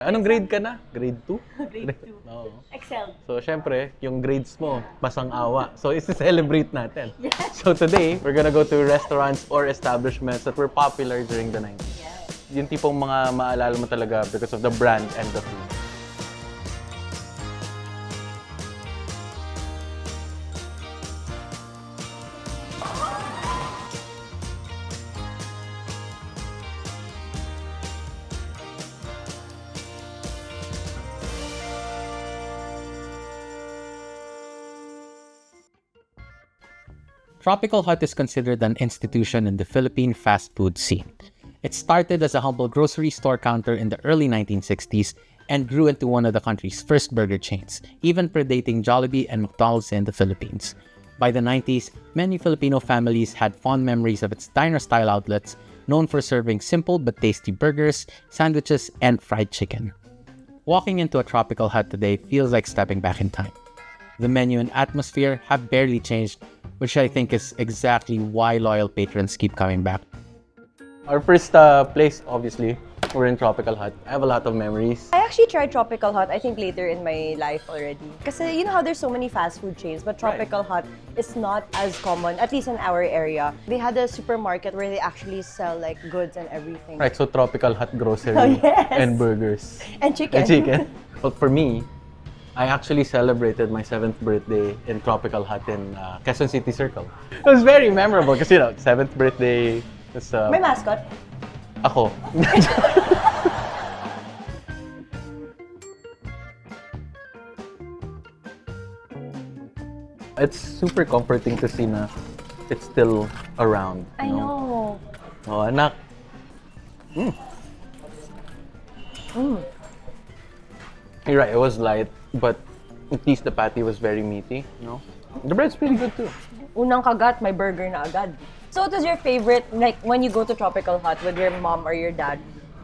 Anong grade ka na? Grade 2? Grade 2. Oo. Excel. So, syempre, yung grades mo, pasang-awa. So, isi-celebrate natin. Yes. So, today, we're gonna go to restaurants or establishments that were popular during the 90s. Yes. Yung tipong mga maalala mo talaga because of the brand and the food. Tropical Hut is considered an institution in the Philippine fast food scene. It started as a humble grocery store counter in the early 1960s and grew into one of the country's first burger chains, even predating Jollibee and McDonald's in the Philippines. By the 90s, many Filipino families had fond memories of its diner-style outlets, known for serving simple but tasty burgers, sandwiches, and fried chicken. Walking into a Tropical Hut today feels like stepping back in time. The menu and atmosphere have barely changed, which I think is exactly why loyal patrons keep coming back. Our first place, obviously, we're in Tropical Hut. I have a lot of memories. I actually tried Tropical Hut, I think later in my life already. Kasi you know how there's so many fast food chains, but Tropical Hut is not as common, at least in our area. They had a supermarket where they actually sell like goods and everything. Right, so Tropical Hut grocery Oh, yes. and burgers. And chicken. And chicken. But for me, I actually celebrated my 7th birthday in Tropical Hut in Quezon City Circle. It was very memorable because, 7th birthday. Was, May mascot? Ako. It's super comforting to see na it's still around. I know. Oh, anak. You're right, it was light, but at least the patty was very meaty, The bread's pretty good too. Unang kagat, may burger na agad. So what was your favorite, like when you go to Tropical Hut with your mom or your dad,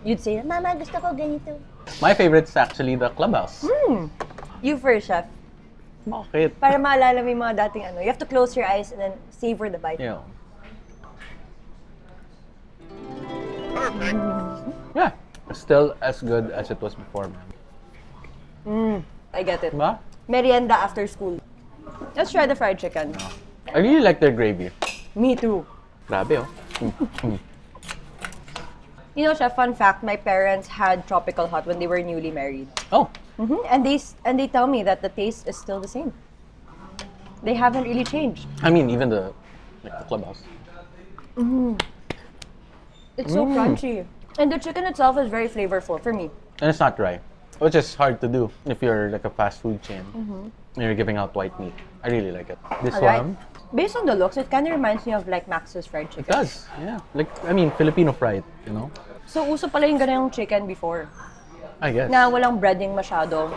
you'd say, Mama, gusto ko ganito. My favorite is actually the clubhouse. You first, chef. Bakit? Para maalala mo yung mga dating you have to close your eyes and then savor the bite. Perfect. Yeah, still as good as it was before, man. I get it. Diba? Merienda after school. Let's try the fried chicken. I really like their gravy. Me too. Grabe, You know, chef, fun fact, my parents had Tropical Hut when they were newly married. Oh, And they tell me that the taste is still the same. They haven't really changed. I mean, even the clubhouse. It's so crunchy. And the chicken itself is very flavorful for me. And it's not dry, which is hard to do if you're like a fast food chain and you're giving out white meat. I really like it. This one, Based on the looks, it kind of reminds me of like Max's fried chicken. it does. Yeah, Filipino fried, So, uso pala yung ganyung chicken before. I guess. Na walang breading masyado.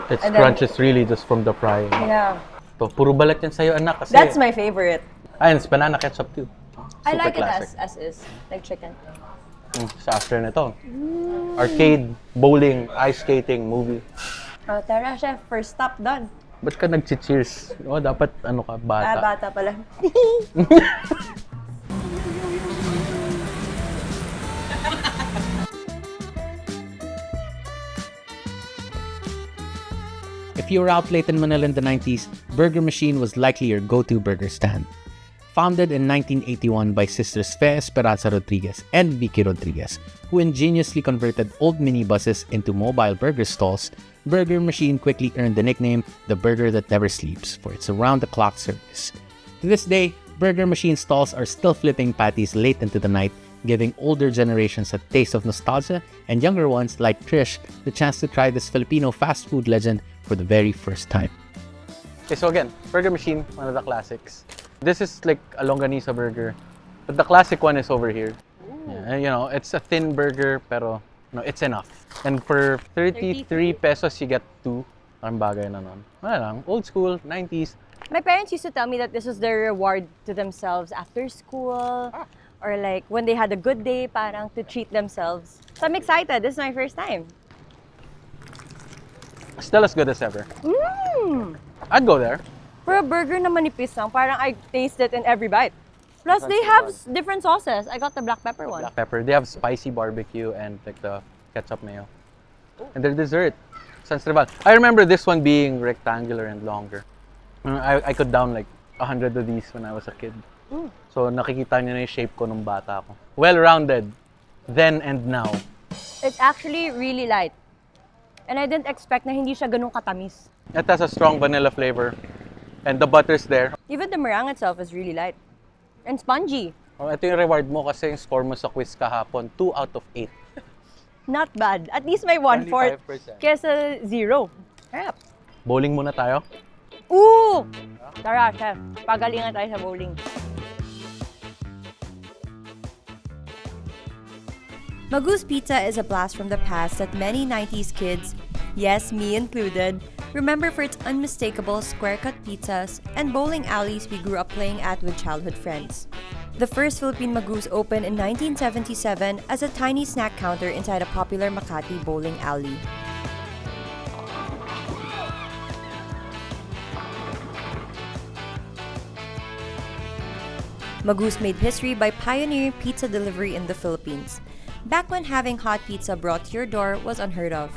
Its and then- crunch is really just from the frying. Yeah. To, puro balat yan sa'yo, anak. Kasi, That's my favorite. and it's banana ketchup too. I Super like classic. it as is, like chicken. Sa after nito. Arcade, bowling, ice skating, movie. Oh, tara, chef. First stop done. Ba't ka nag-cheers? Dapat ka, bata. Bata pala. If you were out late in Manila in the 90s, Burger Machine was likely your go-to burger stand. Founded in 1981 by sisters Fe Esperanza Rodriguez and Vicky Rodriguez, who ingeniously converted old minibuses into mobile burger stalls, Burger Machine quickly earned the nickname the burger that never sleeps for its around-the-clock service. To this day, Burger Machine stalls are still flipping patties late into the night, giving older generations a taste of nostalgia and younger ones like Trish the chance to try this Filipino fast food legend for the very first time. Okay, so again, Burger Machine, one of the classics. This is like a longanisa burger, but the classic one is over here. Yeah, it's a thin burger, pero it's enough. And for 33 pesos, you get 2. Ang bagay na nun. Wala lang, old school, 90s. My parents used to tell me that this was their reward to themselves after school. Or like when they had a good day, parang to treat themselves. So I'm excited. This is my first time. Still as good as ever. I'd go there. For a burger na manipis lang, parang I taste it in every bite. Plus, they have different sauces. I got the black pepper one. Black pepper. They have spicy barbecue and like the ketchup mayo. And their dessert, San Esteban. I remember this one being rectangular and longer. I could down like 100 of these when I was a kid. So nakikita niyo na yung shape ko nung bata ko. Well-rounded, then and now. It's actually really light. And I didn't expect na hindi siya ganun katamis. It has a strong vanilla flavor. And the butter's there. Even the meringue itself is really light. And spongy. Oh, ito yung reward mo kasi yung score mo sa quiz kahapon, 2 out of 8. Not bad. At least may 1/4 25%. kesa 0. Sarap. Bowling muna tayo. Ooh! Tara, chef. Pagalingan tayo sa bowling. Magoo's Pizza is a blast from the past that many 90s kids, yes, me included, remember for its unmistakable square-cut pizzas and bowling alleys we grew up playing at with childhood friends. The first Philippine Magoo's opened in 1977 as a tiny snack counter inside a popular Makati bowling alley. Magoo's made history by pioneering pizza delivery in the Philippines, back when having hot pizza brought to your door was unheard of.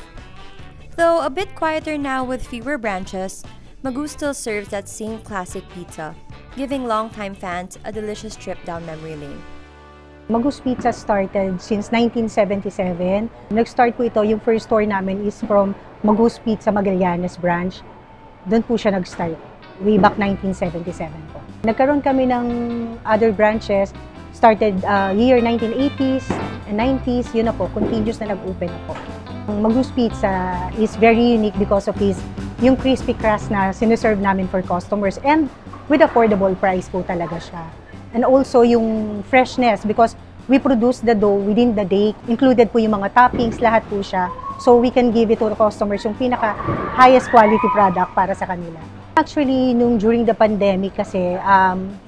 Though a bit quieter now with fewer branches, Magoo still serves that same classic pizza, giving longtime fans a delicious trip down memory lane. Magoo's Pizza started since 1977. Nag-start po ito, yung first store namin is from Magoo's Pizza Magallanes branch. Doon po siya nag-start, way back 1977 po. Nagkaroon kami ng other branches, started year 1980s and 90s, yun na po, continuous na nag-open na po. Ang Magoo's Pizza is very unique because of yung crispy crust na sinuserve namin for customers and with affordable price po talaga siya. And also yung freshness because we produce the dough within the day. Included po yung mga toppings, lahat po siya. So we can give it to the customers yung pinaka highest quality product para sa kanila. Actually, during the pandemic kasi,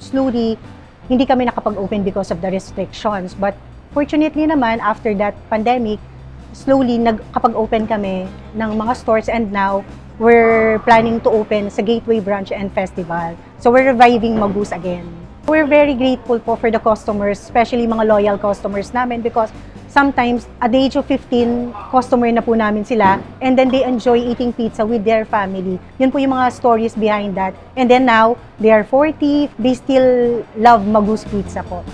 slowly, hindi kami nakapag-open because of the restrictions. But fortunately naman, after that pandemic, slowly nagkapag-open kami ng mga stores and now we're planning to open sa Gateway Branch and Festival. So we're reviving Magoo's again. We're very grateful po for the customers, especially mga loyal customers namin because sometimes at the age of 15, customer na po namin sila and then they enjoy eating pizza with their family. Yun po yung mga stories behind that. And then now, they are 40, they still love Magoo's Pizza po.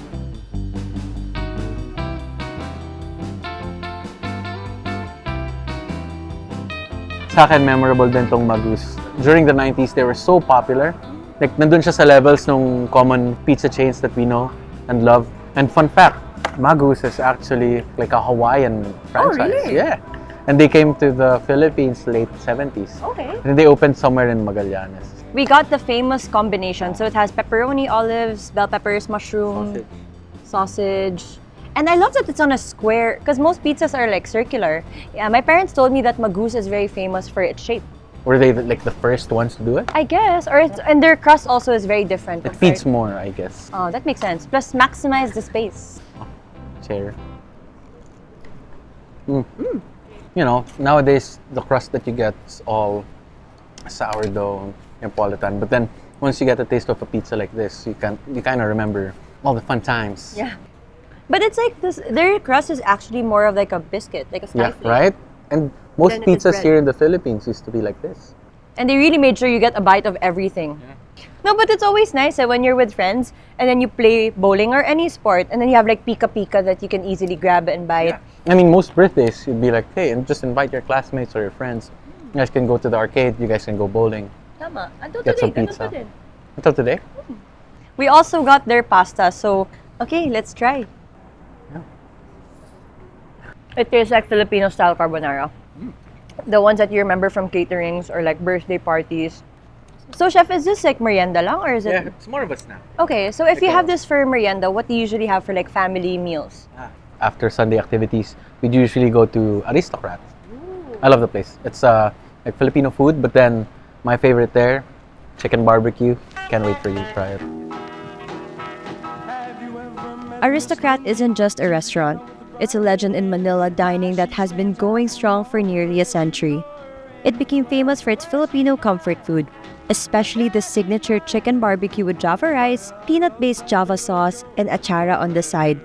Sa akin, memorable din tong Magoo's. During the 90s, they were so popular. Like, nandun siya sa levels ng common pizza chains that we know and love. And fun fact, Magoo's is actually like a Hawaiian franchise. really? Yeah. And they came to the Philippines late 70s. Okay. And they opened somewhere in Magallanes. We got the famous combination. So it has pepperoni, olives, bell peppers, mushroom, sausage. And I love that it's on a square because most pizzas are like circular. Yeah, my parents told me that Magoo's is very famous for its shape. Were they like the first ones to do it? I guess, and their crust also is very different. It feeds more, I guess. Oh, that makes sense. Plus, maximize the space. Chair. You know, nowadays the crust that you get is all sourdough, Neapolitan. But then once you get a taste of a pizza like this, you kind of remember all the fun times. Yeah. But it's like this. Their crust is actually more of like a biscuit, like a Yeah, skyflake. right? And most Then it's pizzas bread. here in the Philippines used to be like this. And they really made sure you get a bite of everything. No, but it's always nice when you're with friends and then you play bowling or any sport and then you have like pika-pika that you can easily grab and bite. I mean, most birthdays, you'd be like, hey, and just invite your classmates or your friends. You guys can go to the arcade, you guys can go bowling. Tama. Until Get today, some ganun pizza. pa din. Until today? We also got their pasta, so okay, let's try. It tastes like Filipino style carbonara. The ones that you remember from caterings or like birthday parties. So chef, is this like merienda lang or is it? Yeah, it's more of a snack. Okay, so if you Like have this for merienda, what do you usually have for like family meals? After Sunday activities, we'd usually go to Aristocrat. I love the place. It's like Filipino food, but then my favorite there, chicken barbecue. Can't wait for you to try it. Aristocrat isn't just a restaurant. It's a legend in Manila dining that has been going strong for nearly a century. It became famous for its Filipino comfort food, especially the signature chicken barbecue with Java rice, peanut-based Java sauce, and achara on the side.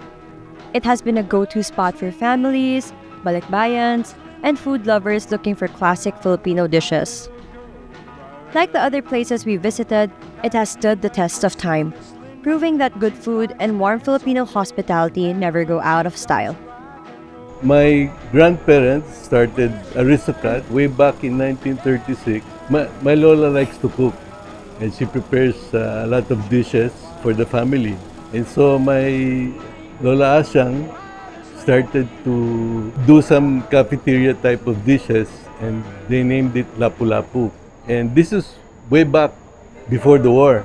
It has been a go-to spot for families, balikbayans, and food lovers looking for classic Filipino dishes. Like the other places we visited, it has stood the test of time, proving that good food and warm Filipino hospitality never go out of style. My grandparents started Aristocrat way back in 1936. My Lola likes to cook and she prepares a lot of dishes for the family. And so my Lola Asyang started to do some cafeteria type of dishes and they named it Lapu-Lapu. And this is way back before the war,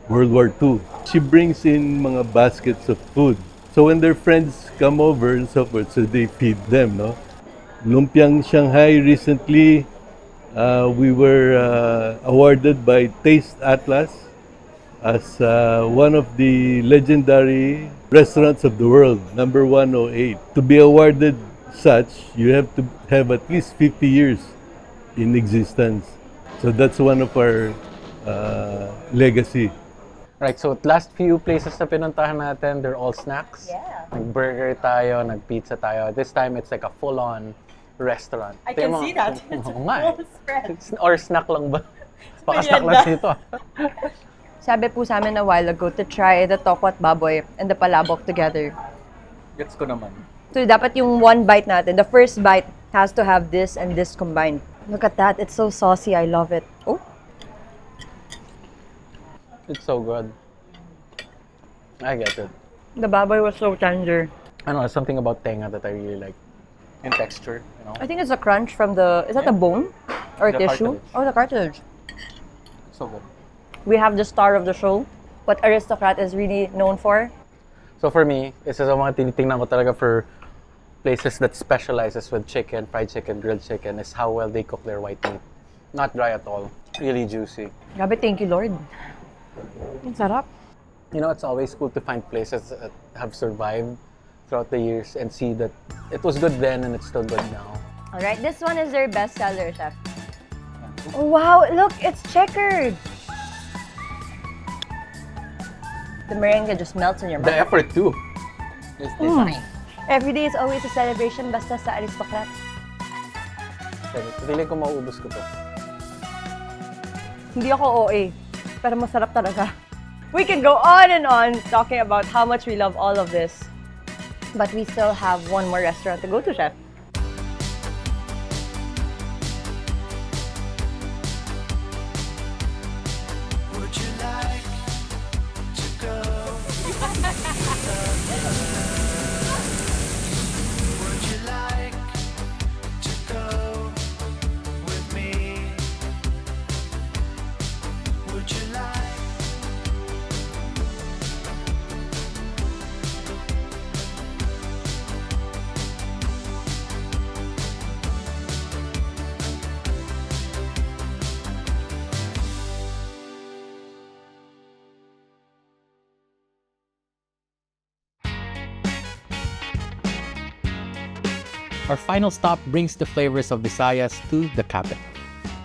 World War II. She brings in mga baskets of food. So when their friends come over and so forth, so they feed them, no? Lumpiang Shanghai recently, we were awarded by Taste Atlas as one of the legendary restaurants of the world, number 108. To be awarded such, you have to have at least 50 years in existence. So that's one of our legacy. Right, so last few places na pinuntahan natin, they're all snacks. Yeah. Nag-burger tayo, nag-pizza tayo. This time, it's like a full-on restaurant. I can see that. Oo nga. Full spread. Or snack lang ba? Baka snack lang dito. Sabi po sa amin a while ago to try the tokwat baboy and the palabok together. Gets ko naman. So dapat yung one bite natin, the first bite has to have this and this combined. Look at that, it's so saucy, I love it. Oh, It's so good. I get it. the baboy was so tender. I don't know, something about tenga that I really like. In texture, you know? I think it's a crunch from the, is that the bone? Or The tissue? cartilage. Oh, the cartilage. So good. We have the star of the show, what Aristocrat is really known for. So for me, isa sa mga tinitingnan ko talaga for places that specializes with chicken, fried chicken, grilled chicken, is how well they cook their white meat. Not dry at all. Really juicy. Grabe, thank you, Lord. Ang sarap. You know, it's always cool to find places that have survived throughout the years and see that it was good then and it's still good now. All right, this one is their best seller, Chef. Oh, wow, look, it's checkered. The merengue just melts in your The mouth. effort too is design. Every day is always a celebration basta sa Aristocrat. Feeling ko mauubos ko to. Hindi ako OA, pero masarap talaga. We can go on and on talking about how much we love all of this. But we still have one more restaurant to go to, Chef. Would you like to go? Would you like to go with me? Would you like? Our final stop brings the flavors of Visayas to the capital.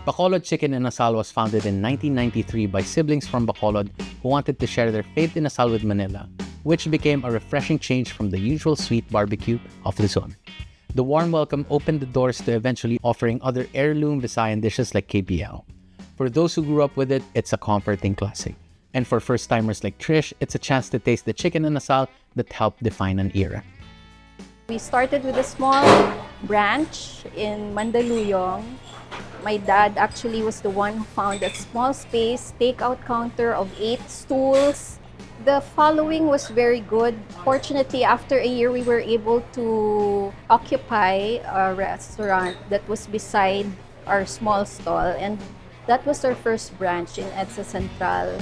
Bacolod Chicken Inasal was founded in 1993 by siblings from Bacolod who wanted to share their faith in Inasal with Manila, which became a refreshing change from the usual sweet barbecue of the zone. The warm welcome opened the doors to eventually offering other heirloom Visayan dishes like KBL. For those who grew up with it, it's a comforting classic. And for first-timers like Trish, it's a chance to taste the chicken Inasal that helped define an era. We started with a small branch in Mandaluyong. My dad actually was the one who found a small space, takeout counter of 8 stools. The following was very good. Fortunately, after a year, we were able to occupy a restaurant that was beside our small stall, and that was our first branch in EDSA Central.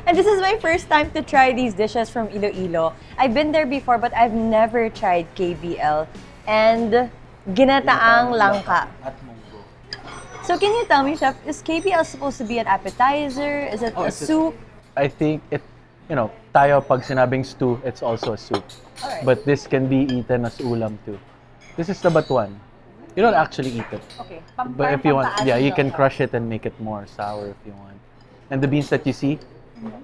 And this is my first time to try these dishes from Iloilo. I've been there before, but I've never tried KBL and ginataang langka. So can you tell me, Chef, is KBL supposed to be an appetizer? Is it a soup? I think it, you know, tayo pag sinabing stew, it's also a soup. Alright. But this can be eaten as ulam too. This is the batuan. You don't actually eat it. Okay. But if you want, yeah, you can crush it and make it more sour if you want. And the beans that you see,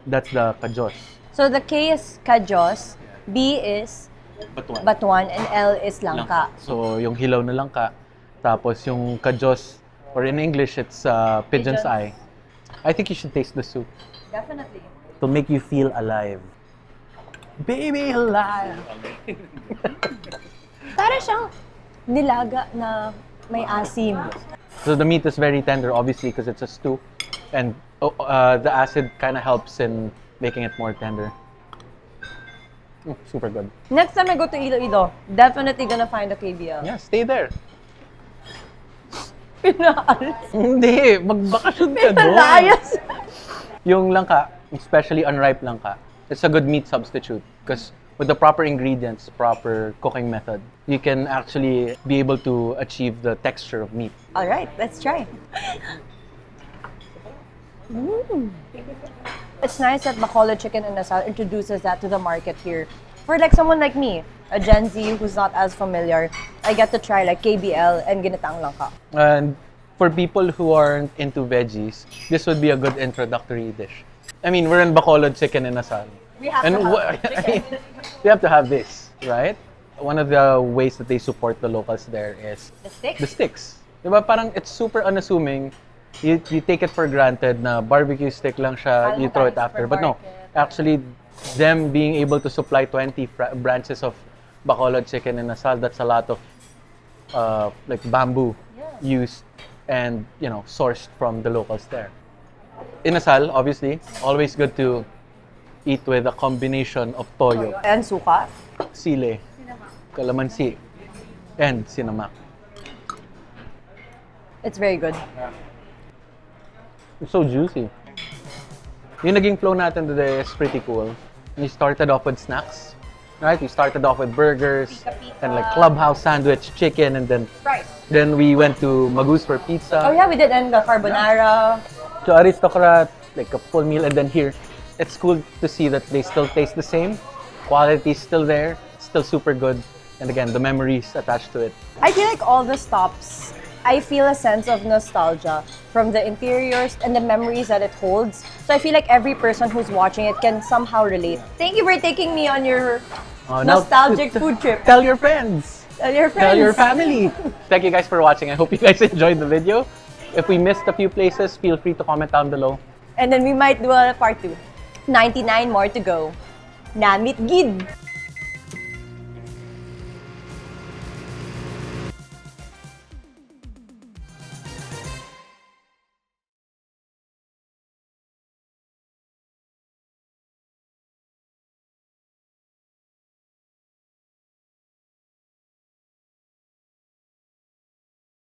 that's the kajos. So the K is kajos, B is Batuan. Batuan, and L is langka. So, yung hilaw na langka. Tapos yung kajos, or in English, it's pigeon's eye. I think you should taste the soup. Definitely. To make you feel alive. Baby alive! Para siyang nilaga na may asim. So the meat is very tender, obviously, because it's a stew. And the acid kind of helps in making it more tender. Super good. Next time I go to Iloilo, definitely gonna find a KBL. Yeah, stay there. Pinaalis. Hindi, magbakasyon ka doon. Pinalayas. Yung langka, especially unripe langka, it's a good meat substitute because with the proper ingredients, proper cooking method, you can actually be able to achieve the texture of meat. All right, let's try. It's nice that Bacolod Chicken Inasal introduces that to the market here. For like someone like me, a Gen Z who's not as familiar, I get to try like KBL and ginataang langka. And for people who aren't into veggies, this would be a good introductory dish. I mean, we're in Bacolod Chicken Inasal. We have And to have I mean, we have to have this, right? One of the ways that they support the locals there is The sticks? the sticks. Diba? Parang it's super unassuming. You take it for granted na barbecue stick lang siya, you throw it after. But no, actually, them being able to supply 20 branches of Bacolod Chicken Inasal, that's a lot of like bamboo used and, you know, sourced from the locals there. Inasal, obviously, always good to eat with a combination of toyo, And suka. sile, calamansi, and cinnamon. It's very good. It's so juicy. Yung naging flow natin today is pretty cool. We started off with snacks, right? We started off with burgers and like clubhouse sandwich, chicken, and then we went to Magoo's for pizza. Oh yeah, we did, and the carbonara. To Aristocrat, like a full meal, and then here, it's cool to see that they still taste the same. Quality is still there, still super good, and again, the memories attached to it. I feel like all the stops, I feel a sense of nostalgia from the interiors and the memories that it holds. So I feel like every person who's watching it can somehow relate. Thank you for taking me on your Now, nostalgic food trip. Tell your friends. Tell your friends. Tell your family. Thank you guys for watching. I hope you guys enjoyed the video. If we missed a few places, feel free to comment down below. And then we might do a part 2. 99 more to go. Namit gid!